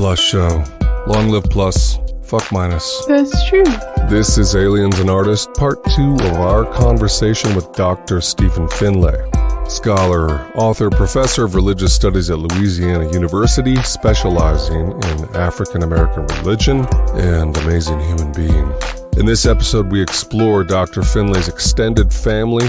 Plus show. Long live plus, fuck minus. That's true. This is Aliens and Artists, part 2 of our conversation with Dr. Stephen Finley. Scholar, author, professor of religious studies at Louisiana University, specializing in African American religion, and amazing human being. In this episode, we explore Dr. Finley's extended family,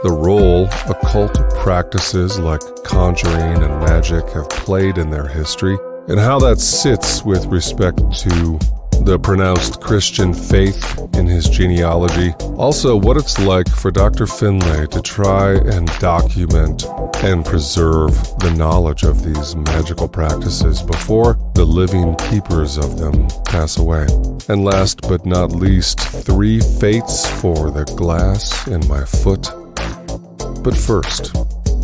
the role occult practices like conjuring and magic have played in their history, and how that sits with respect to the pronounced Christian faith in his genealogy. Also, what it's like for Dr. Finley to try and document and preserve the knowledge of these magical practices before the living keepers of them pass away. And last but not least, 3 fates for the glass in my foot. But first,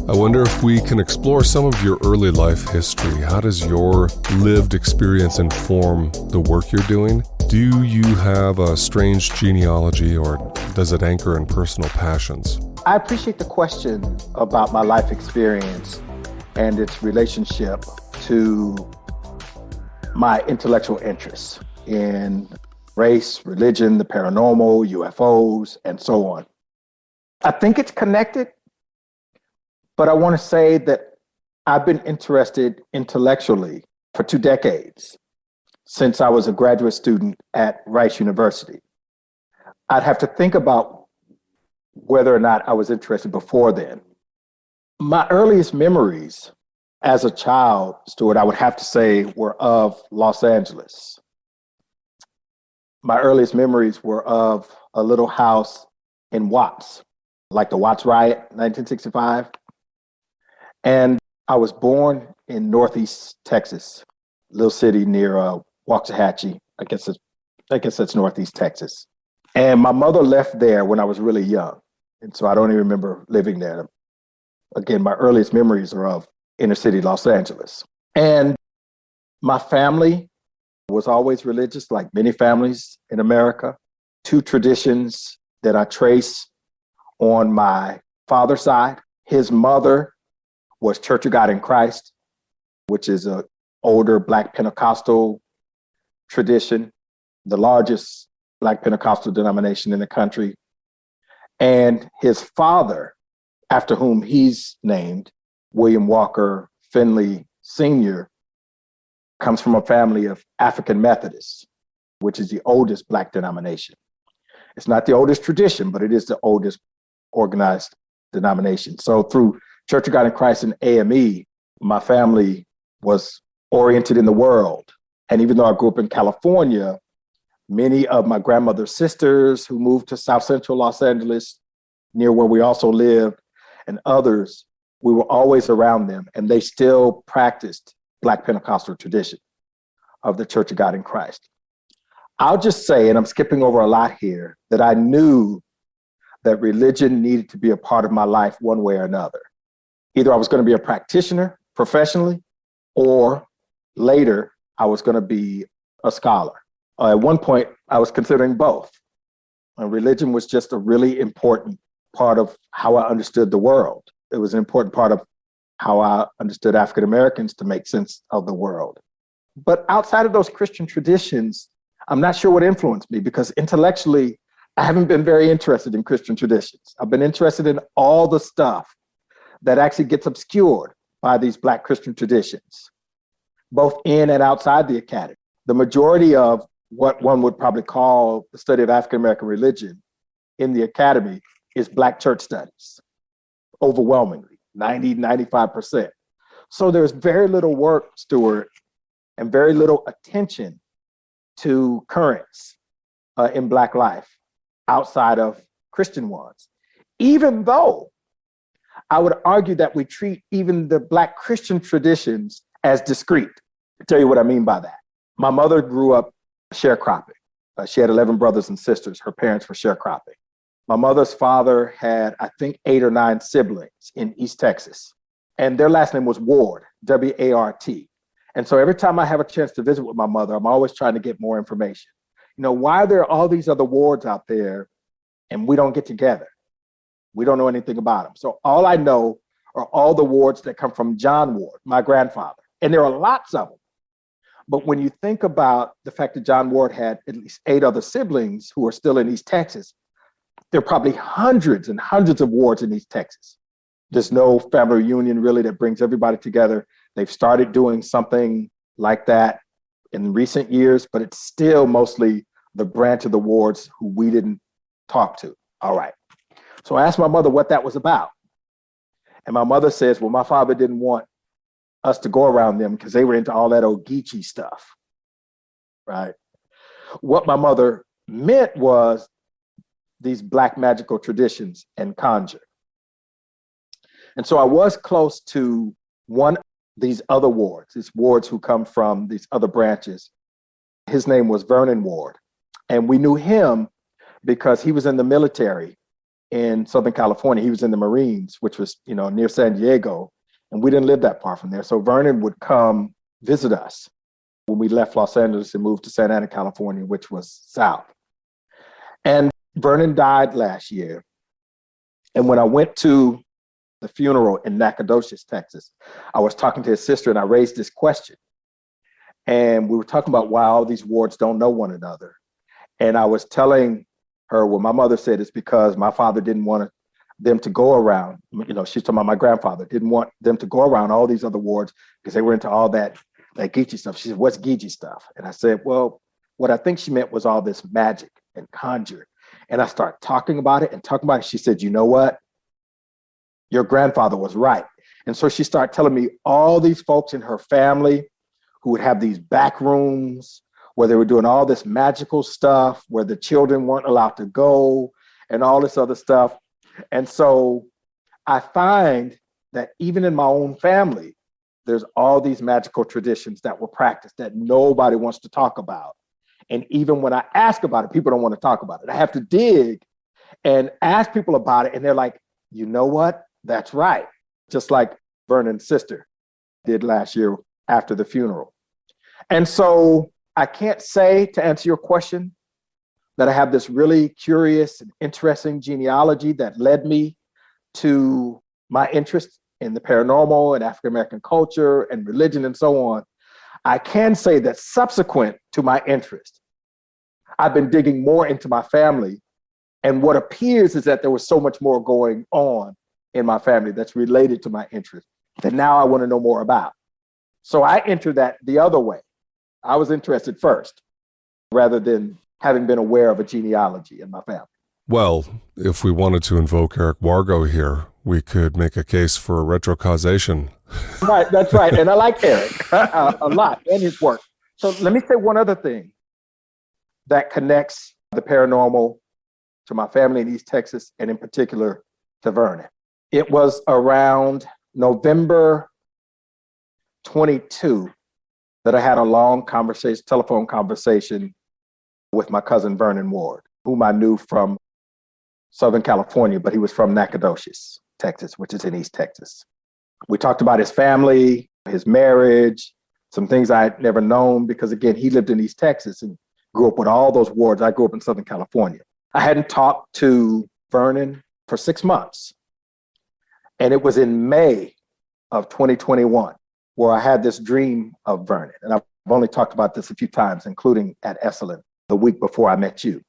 I wonder if we can explore some of your early life history. How does your lived experience inform the work you're doing? Do you have a strange genealogy, or does it anchor in personal passions? I appreciate the question about my life experience and its relationship to my intellectual interests in race, religion, the paranormal, UFOs, and so on. I think it's connected. But I want to say that I've been interested intellectually for 2 decades, since I was a graduate student at Rice University. I'd have to think about whether or not I was interested before then. My earliest memories as a child, Stuart, I would have to say were of Los Angeles. My earliest memories were of a little house in Watts, like the Watts riot, 1965. And I was born in Northeast Texas, little city near Waxahachie. I guess that's Northeast Texas. And my mother left there when I was really young. And so I don't even remember living there. Again, my earliest memories are of inner city Los Angeles. And my family was always religious, like many families in America. 2 traditions that I trace on my father's side. His mother was Church of God in Christ, which is an older Black Pentecostal tradition, the largest Black Pentecostal denomination in the country. And his father, after whom he's named, William Walker Finley Sr., comes from a family of African Methodists, which is the oldest Black denomination. It's not the oldest tradition, but it is the oldest organized denomination. So through Church of God in Christ and AME, my family was oriented in the world. And even though I grew up in California, many of my grandmother's sisters who moved to South Central Los Angeles, near where we also lived, and others, we were always around them, and they still practiced Black Pentecostal tradition of the Church of God in Christ. I'll just say, and I'm skipping over a lot here, that I knew that religion needed to be a part of my life one way or another. Either I was going to be a practitioner professionally, or later I was going to be a scholar. At one point, I was considering both. And religion was just a really important part of how I understood the world. It was an important part of how I understood African Americans to make sense of the world. But outside of those Christian traditions, I'm not sure what influenced me, because intellectually, I haven't been very interested in Christian traditions. I've been interested in all the stuff that actually gets obscured by these Black Christian traditions, both in and outside the academy. The majority of what one would probably call the study of African American religion in the academy is Black church studies, overwhelmingly, 95%. So there's very little work, Stuart, and very little attention to currents in Black life outside of Christian ones, even though I would argue that we treat even the Black Christian traditions as discrete. I'll tell you what I mean by that. My mother grew up sharecropping. She had 11 brothers and sisters. Her parents were sharecropping. My mother's father had, I think, 8 or 9 siblings in East Texas. And their last name was Ward, W-A-R-T. And so every time I have a chance to visit with my mother, I'm always trying to get more information. You know, why are there all these other wards out there and we don't get together? We don't know anything about them. So all I know are all the wards that come from John Ward, my grandfather. And there are lots of them. But when you think about the fact that John Ward had at least 8 other siblings who are still in East Texas, there are probably hundreds and hundreds of wards in East Texas. There's no family reunion really that brings everybody together. They've started doing something like that in recent years, but it's still mostly the branch of the wards who we didn't talk to. All right. So I asked my mother what that was about. And my mother says, well, my father didn't want us to go around them because they were into all that old Geechee stuff, right? What my mother meant was these Black magical traditions and conjure. And so I was close to one of these other wards, these wards who come from these other branches. His name was Vernon Ward. And we knew him because he was in the military in Southern California. He was in the Marines, which was, near San Diego. And we didn't live that far from there. So Vernon would come visit us when we left Los Angeles and moved to Santa Ana, California, which was south. And Vernon died last year. And when I went to the funeral in Nacogdoches, Texas, I was talking to his sister and I raised this question. And we were talking about why all these wards don't know one another. And I was telling her what my mother said is because my father didn't want them to go around, she's talking about my grandfather, didn't want them to go around all these other wards because they were into all that Geechee stuff. She said, what's Geechee stuff? And I said, well, what I think she meant was all this magic and conjure. And I started talking about it. She said, you know what? Your grandfather was right. And so she started telling me all these folks in her family who would have these back rooms where they were doing all this magical stuff, where the children weren't allowed to go and all this other stuff. And so I find that even in my own family, there's all these magical traditions that were practiced that nobody wants to talk about. And even when I ask about it, people don't want to talk about it. I have to dig and ask people about it. And they're like, you know what? That's right. Just like Vernon's sister did last year after the funeral. And so I can't say, to answer your question, that I have this really curious and interesting genealogy that led me to my interest in the paranormal and African-American culture and religion and so on. I can say that subsequent to my interest, I've been digging more into my family. And what appears is that there was so much more going on in my family that's related to my interest that now I want to know more about. So I entered that the other way. I was interested first, rather than having been aware of a genealogy in my family. Well, if we wanted to invoke Eric Wargo here, we could make a case for retrocausation. Right, that's right. And I like Eric a lot and his work. So let me say one other thing that connects the paranormal to my family in East Texas, and in particular to Vernon. It was around November 22 that I had a long telephone conversation with my cousin Vernon Ward, whom I knew from Southern California, but he was from Nacogdoches, Texas, which is in East Texas. We talked about his family, his marriage, some things I had never known, because again, he lived in East Texas and grew up with all those wards. I grew up in Southern California. I hadn't talked to Vernon for 6 months. And it was in May of 2021 where I had this dream of Vernon. And I've only talked about this a few times, including at Esalen the week before I met you.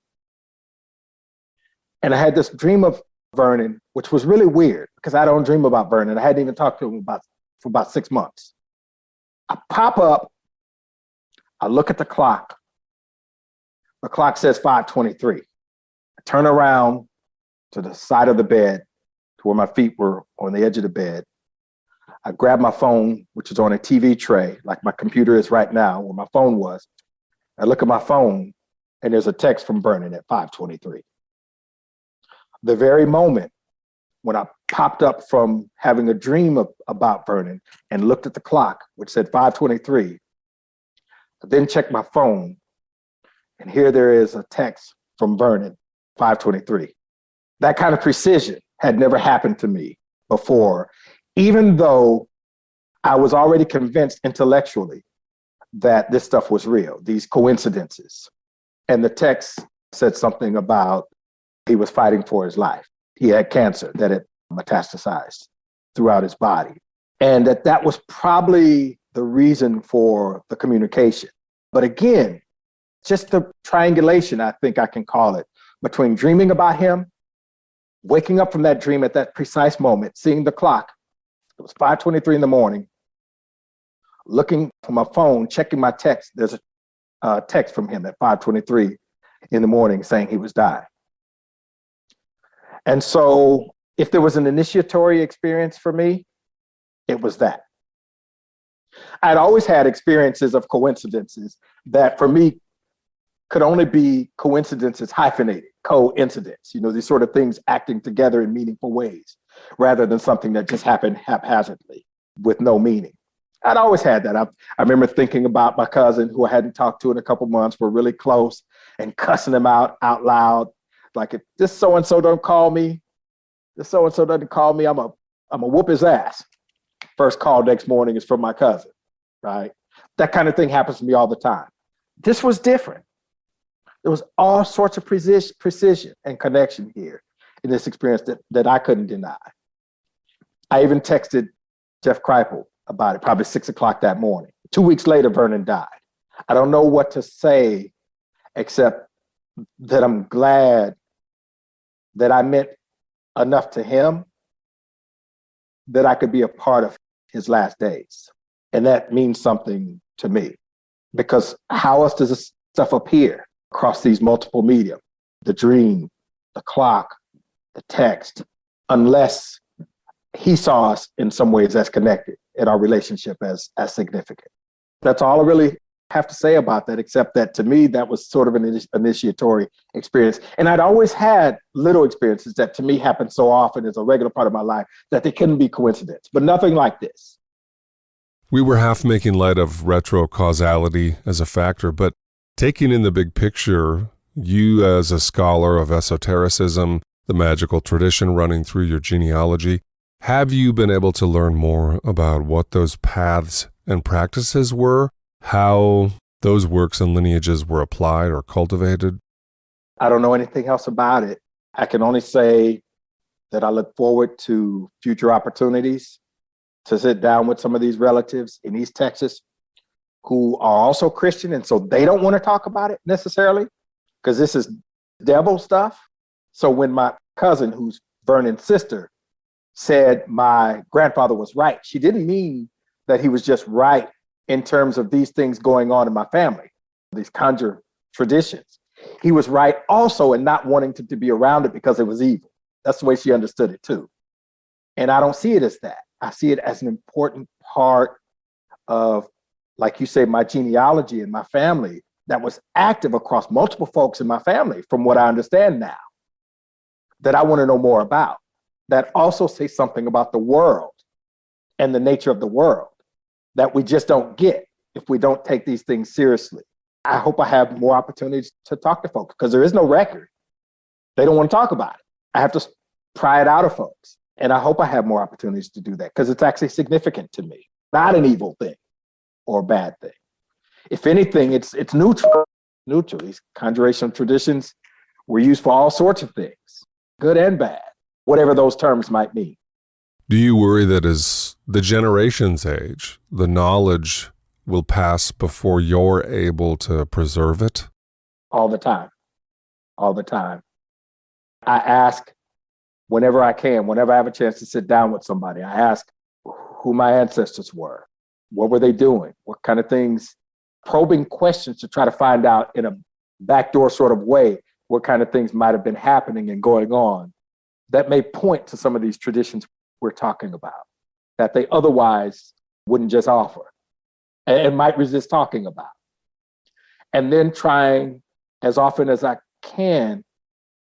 And I had this dream of Vernon, which was really weird because I don't dream about Vernon. I hadn't even talked to him for about 6 months. I pop up, I look at the clock. The clock says 5:23. I turn around to the side of the bed to where my feet were on the edge of the bed. I grab my phone, which is on a TV tray, like my computer is right now, where my phone was. I look at my phone, and there's a text from Vernon at 5:23. The very moment when I popped up from having a dream about Vernon and looked at the clock, which said 5:23, I then checked my phone, and here there is a text from Vernon, 5:23. That kind of precision had never happened to me before, even though I was already convinced intellectually that this stuff was real, these coincidences. And the text said something about he was fighting for his life. He had cancer that had metastasized throughout his body. And that was probably the reason for the communication. But again, just the triangulation, I think I can call it, between dreaming about him, waking up from that dream at that precise moment, seeing the clock. It was 5:23 in the morning, looking for my phone, checking my text. There's a text from him at 5:23 in the morning saying he was dying. And so if there was an initiatory experience for me, it was that. I'd always had experiences of coincidences that for me could only be coincidences hyphenated, coincidence, these sort of things acting together in meaningful ways, rather than something that just happened haphazardly with no meaning. I'd always had that. I remember thinking about my cousin who I hadn't talked to in a couple months. We're really close, and cussing him out loud. Like, if this so-and-so don't call me, this so-and-so doesn't call me, I'm a whoop his ass. First call next morning is from my cousin, right? That kind of thing happens to me all the time. This was different. There was all sorts of precision and connection here in this experience that I couldn't deny. I even texted Jeff Kripal about it, probably 6 o'clock that morning. 2 weeks later, Vernon died. I don't know what to say except that I'm glad that I meant enough to him that I could be a part of his last days. And that means something to me, because how else does this stuff appear across these multiple media? The dream, the clock, the text, unless he saw us in some ways as connected and our relationship as significant. That's all I really have to say about that, except that to me, that was sort of an initiatory experience. And I'd always had little experiences that to me happened so often as a regular part of my life that they couldn't be coincidence, but nothing like this. We were half making light of retro-causality as a factor, but taking in the big picture, you as a scholar of esotericism, the magical tradition running through your genealogy, have you been able to learn more about what those paths and practices were, how those works and lineages were applied or cultivated? I don't know anything else about it. I can only say that I look forward to future opportunities to sit down with some of these relatives in East Texas who are also Christian, and so they don't want to talk about it necessarily because this is devil stuff. So when my cousin, who's Vernon's sister, said my grandfather was right, she didn't mean that he was just right in terms of these things going on in my family, these conjure traditions. He was right also in not wanting to be around it because it was evil. That's the way she understood it too. And I don't see it as that. I see it as an important part of, like you say, my genealogy and my family that was active across multiple folks in my family, from what I understand now, that I want to know more about, that also say something about the world and the nature of the world that we just don't get if we don't take these things seriously. I hope I have more opportunities to talk to folks because there is no record. They don't want to talk about it. I have to pry it out of folks. And I hope I have more opportunities to do that because it's actually significant to me, not an evil thing or a bad thing. If anything, it's neutral. Neutral. These conjuration traditions were used for all sorts of things, good and bad, whatever those terms might mean. Do you worry that as the generations age, the knowledge will pass before you're able to preserve it? All the time. All the time. I ask whenever I can, whenever I have a chance to sit down with somebody, I ask who my ancestors were. What were they doing? What kind of things? Probing questions to try to find out in a backdoor sort of way what kind of things might have been happening and going on that may point to some of these traditions we're talking about that they otherwise wouldn't just offer and might resist talking about. And then trying as often as I can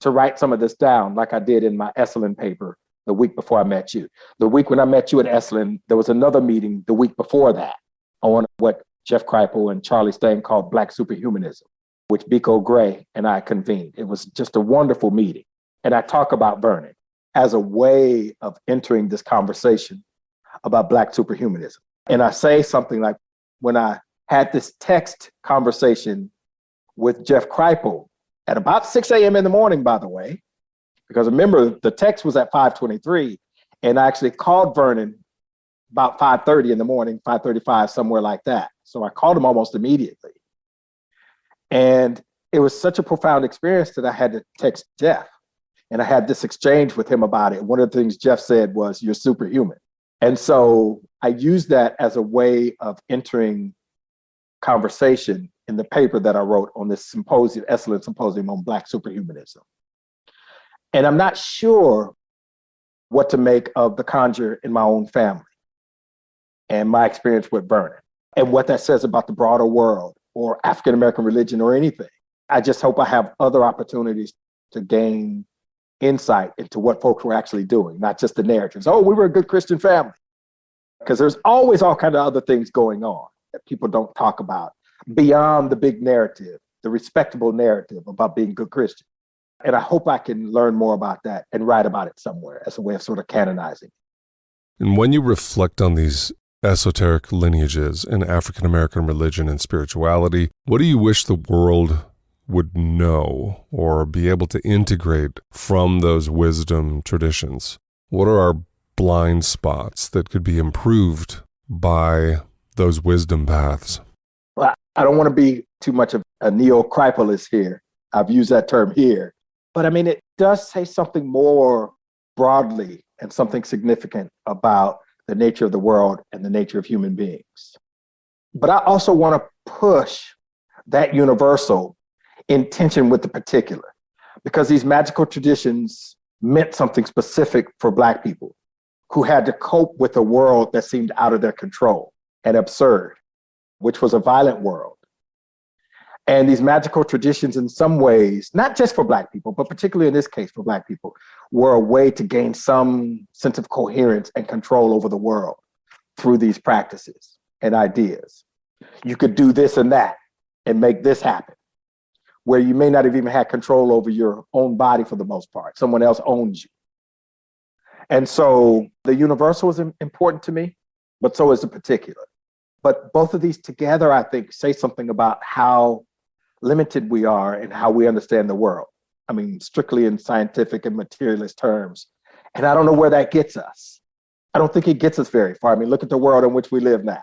to write some of this down, like I did in my Esalen paper the week before I met you. The week when I met you at Esalen, there was another meeting the week before that on what Jeff Kripal and Charlie Stain called Black Superhumanism, which Biko Gray and I convened. It was just a wonderful meeting. And I talk about Vernon as a way of entering this conversation about Black superhumanism. And I say something like, when I had this text conversation with Jeff Kripal at about 6 a.m. in the morning, by the way, because remember, the text was at 5:23, and I actually called Vernon about 5:30 in the morning, 5:35, somewhere like that. So I called him almost immediately. And it was such a profound experience that I had to text Jeff. And I had this exchange with him about it. One of the things Jeff said was, "You're superhuman." And so I used that as a way of entering conversation in the paper that I wrote on this symposium, Excellent Symposium on Black Superhumanism. And I'm not sure what to make of the conjure in my own family and my experience with Vernon and what that says about the broader world or African-American religion or anything. I just hope I have other opportunities to gain insight into what folks were actually doing, not just the narratives. Oh, we were a good Christian family. Because there's always all kinds of other things going on that people don't talk about beyond the big narrative, the respectable narrative about being good Christian. And I hope I can learn more about that and write about it somewhere as a way of sort of canonizing. And when you reflect on these esoteric lineages in African-American religion and spirituality, what do you wish the world would know or be able to integrate from those wisdom traditions? What are our blind spots that could be improved by those wisdom paths? Well, I don't want to be too much of a neo-Cripolist here. I've used that term here. But I mean, it does say something more broadly and something significant about the nature of the world and the nature of human beings. But I also want to push that universal in tension with the particular, because these magical traditions meant something specific for Black people who had to cope with a world that seemed out of their control and absurd, which was a violent world. And these magical traditions, in some ways, not just for Black people, but particularly in this case for Black people, were a way to gain some sense of coherence and control over the world through these practices and ideas. You could do this and that and make this happen, where you may not have even had control over your own body for the most part. Someone else owns you. And so the universal is important to me, but so is the particular. But both of these together, I think, say something about how limited we are and how we understand the world. I mean, strictly in scientific and materialist terms. And I don't know where that gets us. I don't think it gets us very far. I mean, look at the world in which we live now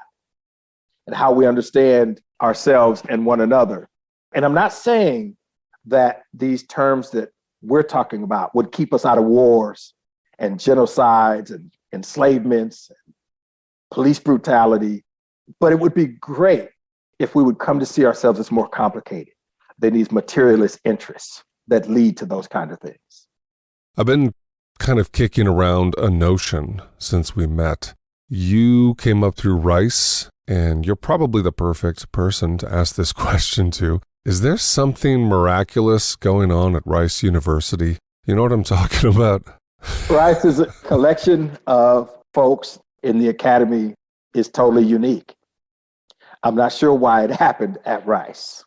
and how we understand ourselves and one another. And I'm not saying that these terms that we're talking about would keep us out of wars and genocides and enslavements and police brutality, but it would be great if we would come to see ourselves as more complicated than these materialist interests that lead to those kind of things. I've been kind of kicking around a notion since we met. You came up through Rice, and you're probably the perfect person to ask this question to. Is there something miraculous going on at Rice University? You know what I'm talking about? Rice is a collection of folks in the academy is totally unique. I'm not sure why it happened at Rice.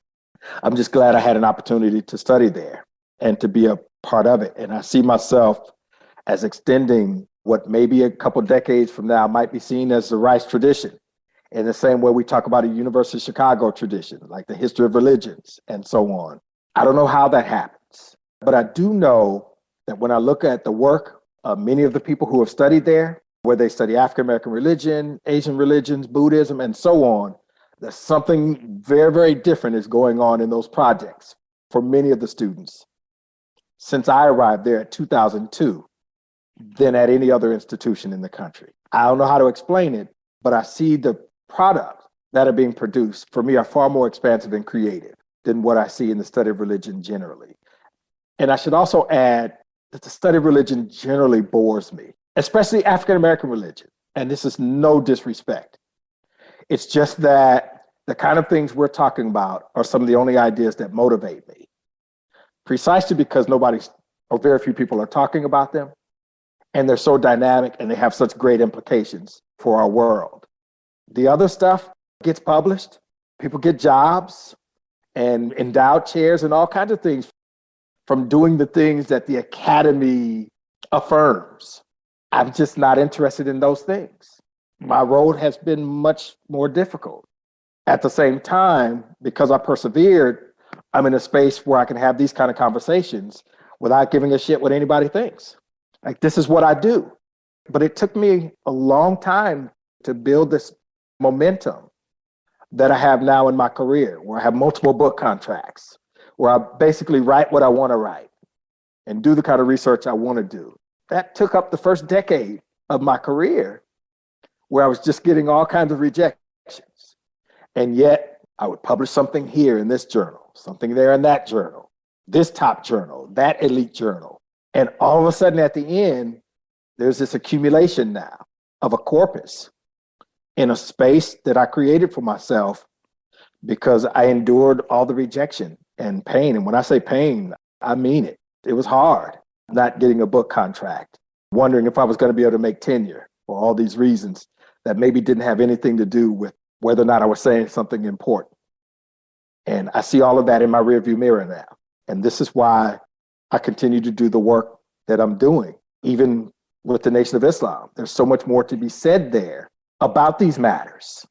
I'm just glad I had an opportunity to study there and to be a part of it. And I see myself as extending what maybe a couple decades from now might be seen as the Rice tradition, in the same way we talk about a University of Chicago tradition, like the history of religions and so on. I don't know how that happens, but I do know that when I look at the work of many of the people who have studied there, where they study African-American religion, Asian religions, Buddhism, and so on, there's something very, very different is going on in those projects for many of the students since I arrived there in 2002 than at any other institution in the country. I don't know how to explain it, but I see the products that are being produced for me are far more expansive and creative than what I see in the study of religion generally. And I should also add that the study of religion generally bores me, especially African-American religion. And this is no disrespect. It's just that the kind of things we're talking about are some of the only ideas that motivate me, precisely because nobody's or very few people are talking about them. And they're so dynamic and they have such great implications for our world. The other stuff gets published, people get jobs and endowed chairs and all kinds of things from doing the things that the academy affirms. I'm just not interested in those things. My road has been much more difficult. At the same time, because I persevered, I'm in a space where I can have these kind of conversations without giving a shit what anybody thinks. Like, this is what I do. But it took me a long time to build this momentum that I have now in my career, where I have multiple book contracts, where I basically write what I want to write and do the kind of research I want to do. That took up the first decade of my career, where I was just getting all kinds of rejections. And yet I would publish something here in this journal, something there in that journal, this top journal, that elite journal. And all of a sudden at the end, there's this accumulation now of a corpus in a space that I created for myself because I endured all the rejection and pain. And when I say pain, I mean it. It was hard not getting a book contract, wondering if I was going to be able to make tenure for all these reasons that maybe didn't have anything to do with whether or not I was saying something important. And I see all of that in my rearview mirror now. And this is why I continue to do the work that I'm doing, even with the Nation of Islam. There's so much more to be said there about these matters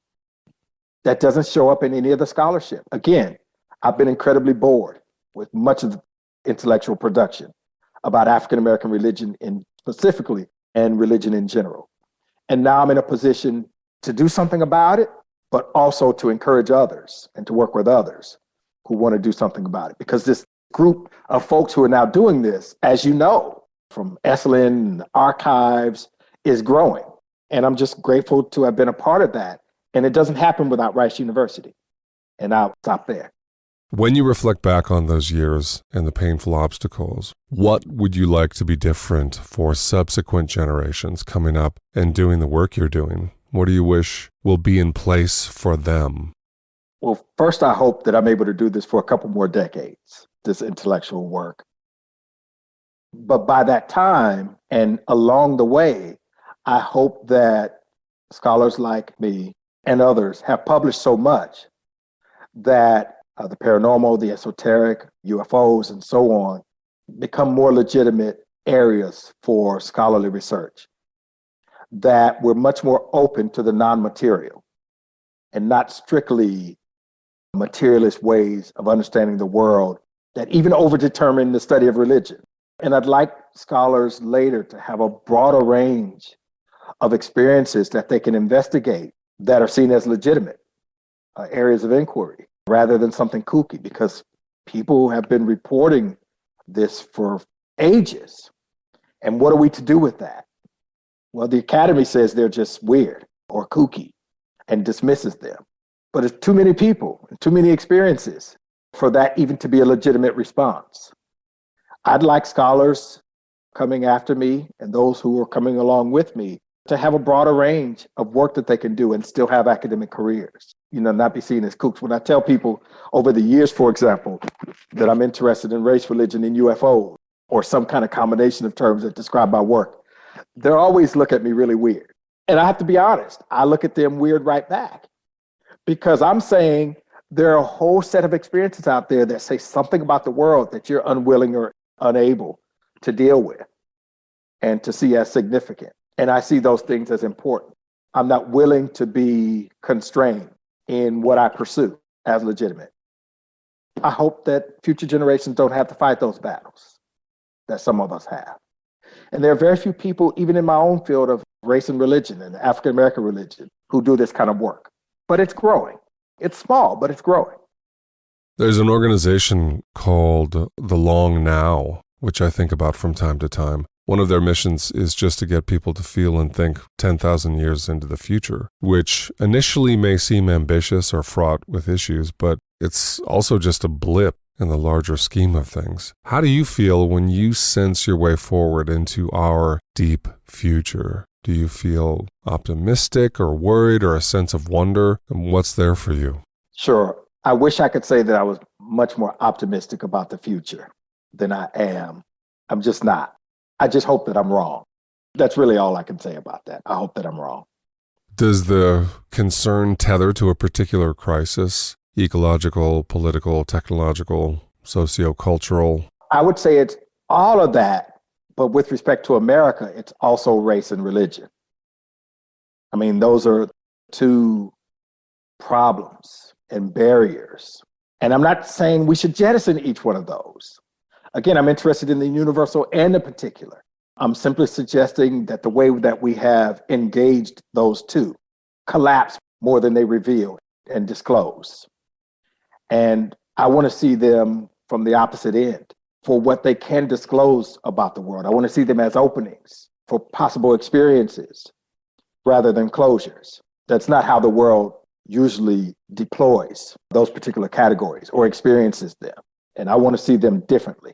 that doesn't show up in any of the scholarship. Again, I've been incredibly bored with much of the intellectual production about African-American religion specifically and religion in general. And now I'm in a position to do something about it, but also to encourage others and to work with others who want to do something about it. Because this group of folks who are now doing this, as you know, from Esalen archives, is growing. And I'm just grateful to have been a part of that. And it doesn't happen without Rice University. And I'll stop there. When you reflect back on those years and the painful obstacles, what would you like to be different for subsequent generations coming up and doing the work you're doing? What do you wish will be in place for them? Well, first, I hope that I'm able to do this for a couple more decades, this intellectual work. But by that time and along the way, I hope that scholars like me and others have published so much that the paranormal, the esoteric, UFOs, and so on become more legitimate areas for scholarly research, that we're much more open to the non-material and not strictly materialist ways of understanding the world that even overdetermine the study of religion. And I'd like scholars later to have a broader range of experiences that they can investigate that are seen as legitimate areas of inquiry rather than something kooky, because people have been reporting this for ages. And what are we to do with that? Well, the Academy says they're just weird or kooky and dismisses them. But it's too many people and too many experiences for that even to be a legitimate response. I'd like scholars coming after me and those who are coming along with me to have a broader range of work that they can do and still have academic careers, not be seen as kooks. When I tell people over the years, for example, that I'm interested in race, religion, and UFO, or some kind of combination of terms that describe my work, they always look at me really weird. And I have to be honest, I look at them weird right back, because I'm saying there are a whole set of experiences out there that say something about the world that you're unwilling or unable to deal with and to see as significant. And I see those things as important. I'm not willing to be constrained in what I pursue as legitimate. I hope that future generations don't have to fight those battles that some of us have. And there are very few people, even in my own field of race and religion and African-American religion, who do this kind of work. But it's growing. It's small, but it's growing. There's an organization called The Long Now, which I think about from time to time. One of their missions is just to get people to feel and think 10,000 years into the future, which initially may seem ambitious or fraught with issues, but it's also just a blip in the larger scheme of things. How do you feel when you sense your way forward into our deep future? Do you feel optimistic or worried or a sense of wonder? And what's there for you? Sure. I wish I could say that I was much more optimistic about the future than I am. I'm just not. I just hope that I'm wrong. That's really all I can say about that. I hope that I'm wrong. Does the concern tether to a particular crisis? Ecological, political, technological, sociocultural? I would say it's all of that, but with respect to America, it's also race and religion. I mean, those are two problems and barriers. And I'm not saying we should jettison each one of those. Again, I'm interested in the universal and the particular. I'm simply suggesting that the way that we have engaged those two collapse more than they reveal and disclose. And I want to see them from the opposite end for what they can disclose about the world. I want to see them as openings for possible experiences rather than closures. That's not how the world usually deploys those particular categories or experiences them. And I want to see them differently.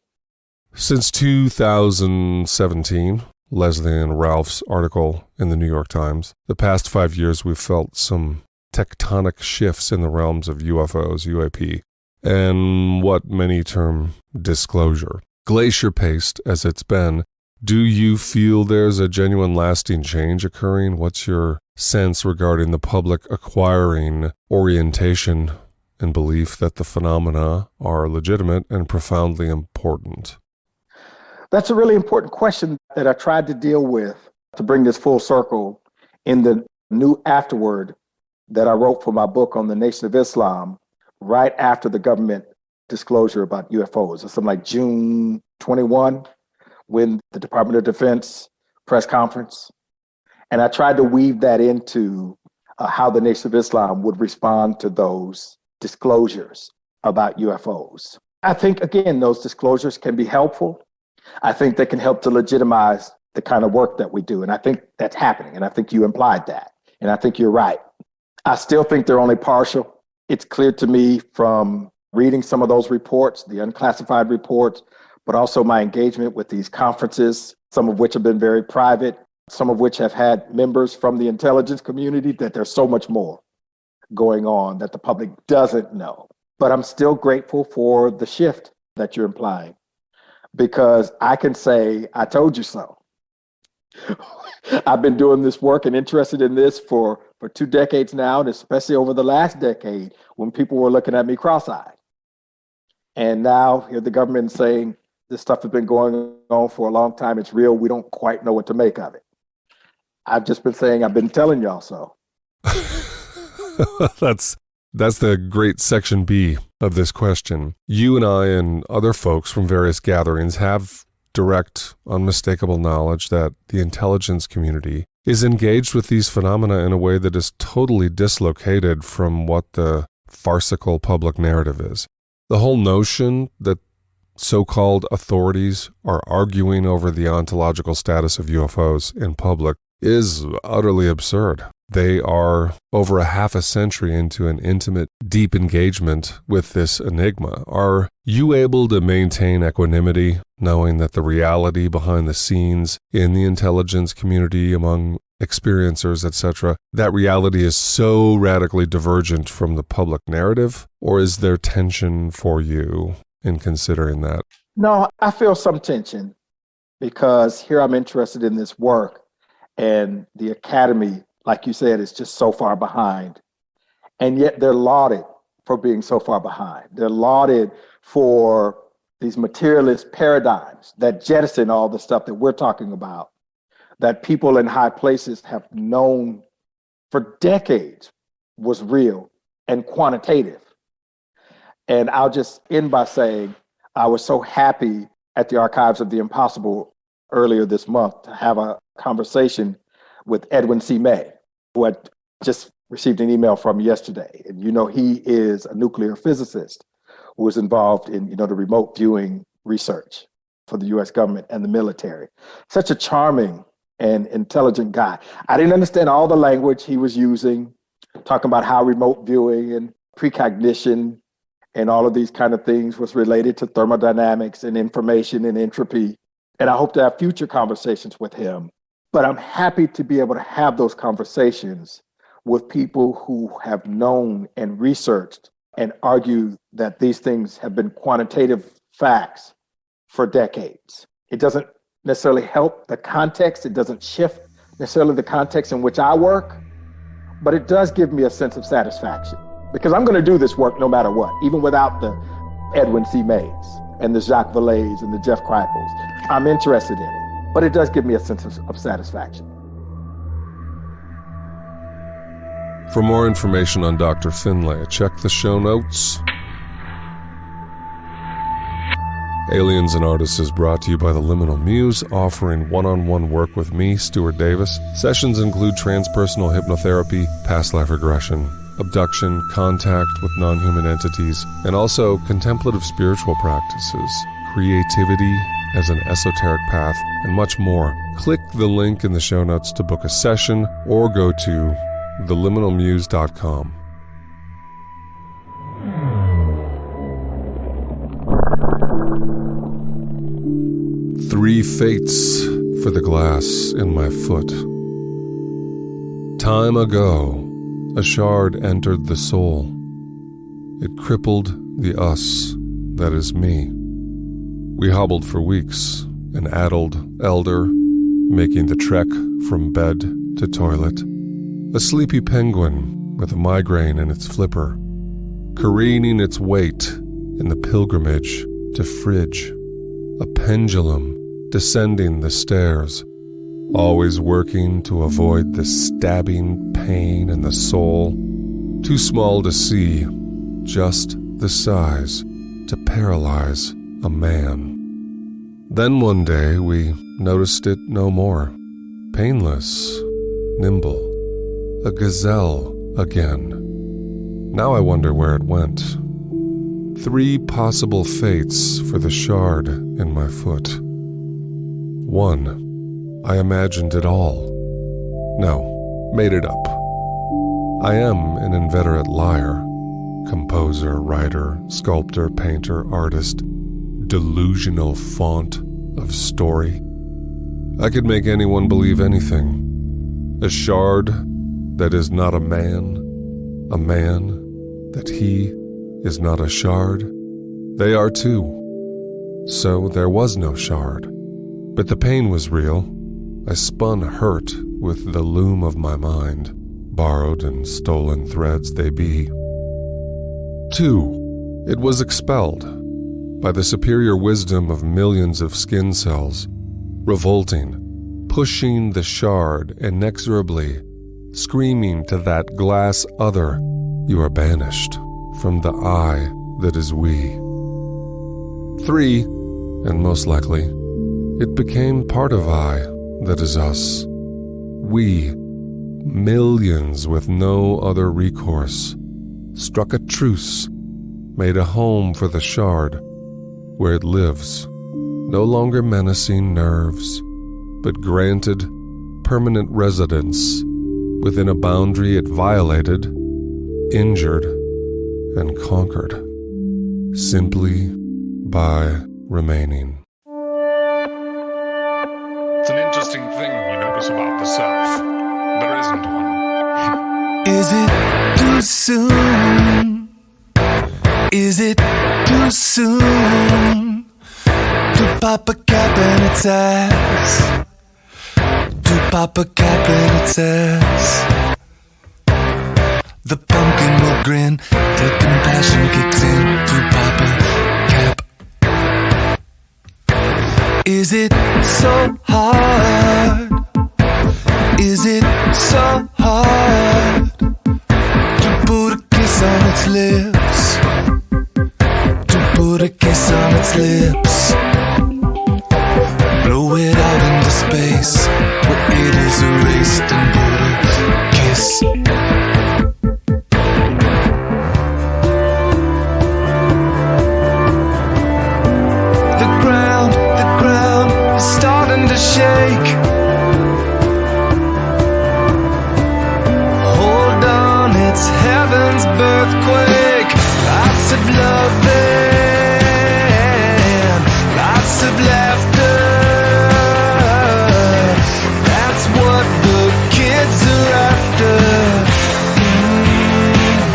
Since 2017, Leslie and Ralph's article in the New York Times, the past 5 years we've felt some tectonic shifts in the realms of UFOs, UAP, and what many term disclosure. Glacier-paced as it's been, do you feel there's a genuine lasting change occurring? What's your sense regarding the public acquiring orientation and belief that the phenomena are legitimate and profoundly important? That's a really important question that I tried to deal with to bring this full circle in the new afterword that I wrote for my book on the Nation of Islam right after the government disclosure about UFOs. It's something like June 21, when the Department of Defense press conference. And I tried to weave that into how the Nation of Islam would respond to those disclosures about UFOs. I think, again, those disclosures can be helpful. I think they can help to legitimize the kind of work that we do. And I think that's happening. And I think you implied that. And I think you're right. I still think they're only partial. It's clear to me from reading some of those reports, the unclassified reports, but also my engagement with these conferences, some of which have been very private, some of which have had members from the intelligence community, that there's so much more going on that the public doesn't know. But I'm still grateful for the shift that you're implying, because I can say, I told you so. I've been doing this work and interested in this for 2 decades now, and especially over the last decade when people were looking at me cross-eyed. And now here the government saying this stuff has been going on for a long time. It's real. We don't quite know what to make of it. I've just been saying, I've been telling y'all so. That's the great section B of this question. You and I and other folks from various gatherings have direct, unmistakable knowledge that the intelligence community is engaged with these phenomena in a way that is totally dislocated from what the farcical public narrative is. The whole notion that so-called authorities are arguing over the ontological status of UFOs in public is utterly absurd. They are over a half a century into an intimate, deep engagement with this enigma. Are you able to maintain equanimity, knowing that the reality behind the scenes in the intelligence community, among experiencers, etc., that reality is so radically divergent from the public narrative? Or is there tension for you in considering that? No, I feel some tension, because here I'm interested in this work, and the academy, like you said, is just so far behind. And yet they're lauded for being so far behind. They're lauded for these materialist paradigms that jettison all the stuff that we're talking about, that people in high places have known for decades was real and quantitative. And I'll just end by saying, I was so happy at the Archives of the Impossible earlier this month to have a conversation with Edwin C May, who I just received an email from yesterday. And he is a nuclear physicist who was involved in the remote viewing research for the US government and the military. Such a charming and intelligent guy. I didn't understand all the language he was using, talking about how remote viewing and precognition and all of these kind of things was related to thermodynamics and information and entropy. And I hope to have future conversations with him. But I'm happy to be able to have those conversations with people who have known and researched and argue that these things have been quantitative facts for decades. It doesn't necessarily help the context. It doesn't shift necessarily the context in which I work, but it does give me a sense of satisfaction, because I'm going to do this work no matter what, even without the Edwin C Mays and the Jacques Valleys and the Jeff Kripals. I'm interested in it, but it does give me a sense of satisfaction. For more information on Dr. Finley, check the show notes. Aliens and Artists is brought to you by the Liminal Muse, offering one-on-one work with me, Stuart Davis. Sessions include transpersonal hypnotherapy, past life regression, abduction, contact with non-human entities, and also contemplative spiritual practices, creativity as an esoteric path, and much more. Click the link in the show notes to book a session or go to theliminalmuse.com. Three fates for the glass in my foot. Time ago, a shard entered the soul. It crippled the us that is me. We hobbled for weeks, an addled elder, making the trek from bed to toilet. A sleepy penguin with a migraine in its flipper, careening its weight in the pilgrimage to fridge. A pendulum descending the stairs, always working to avoid the stabbing pain in the soul, too small to see, just the size to paralyze a man. Then one day we noticed it no more, painless, nimble, a gazelle again. Now I wonder where it went. Three possible fates for the shard in my foot. 1. I imagined it all. No, made it up. I am an inveterate liar. Composer, writer, sculptor, painter, artist, delusional font of story. I could make anyone believe anything. A shard that is not a man that he is not a shard. They are too. So there was no shard. But the pain was real. I spun hurt with the loom of my mind. Borrowed and stolen threads they be. 2. It was expelled by the superior wisdom of millions of skin cells, revolting, pushing the shard inexorably, screaming to that glass other, you are banished from the I that is we. 3, and most likely, it became part of I that is us. We, millions with no other recourse, struck a truce, made a home for the shard, where it lives, no longer menacing nerves, but granted permanent residence within a boundary it violated, injured, and conquered, simply by remaining. It's an interesting thing you notice about the self. There isn't one. Is it too soon? Is it too soon to pop a cap in its ass? To pop a cap in its ass. The pumpkin will grin till compassion kicks in to pop a cap. Is it so hard? Is it so hard to put a kiss on its lips? To put a kiss on its lips. Blow it out into space where it is erased and put a kiss. The ground is starting to shake. Hold on, it's heaven's birthquake. Lots of love and lots of laughter. That's what the kids are after.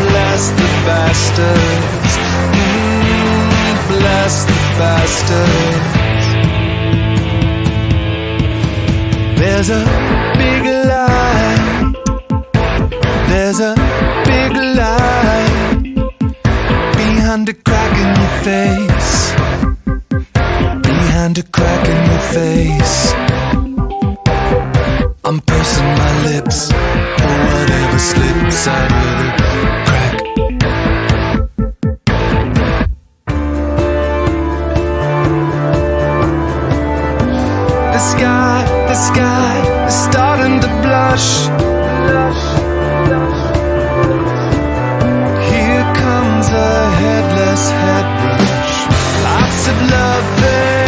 Bless the bastards. Bless the bastards. There's a big lie. There's a big lie behind a crack in your face. Behind a crack in your face. I'm pursing my lips for whatever slips out of the crack. The sky is starting to blush. Here comes a headless head rush. Lots of loving,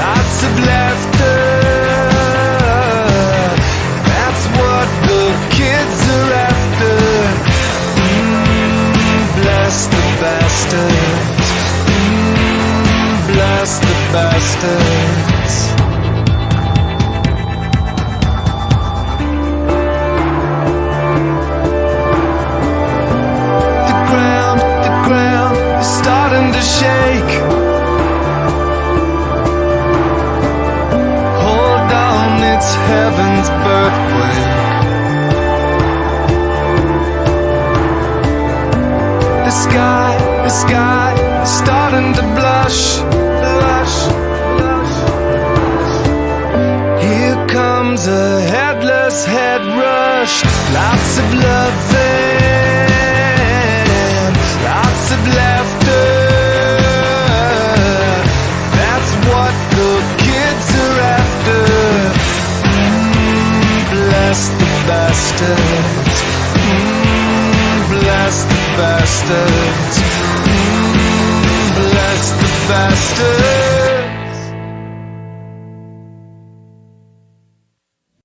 lots of laughter. That's what the kids are after. Bless the bastards. Bless the bastards. The ground is starting to shake. Hold on, it's heaven's birthquake. The sky is starting to blush. Here comes a headless head rush. Lots of loving, lots of laughter. That's what the kids are after. Bless the bastards. Bless the bastards. Bless the bastards.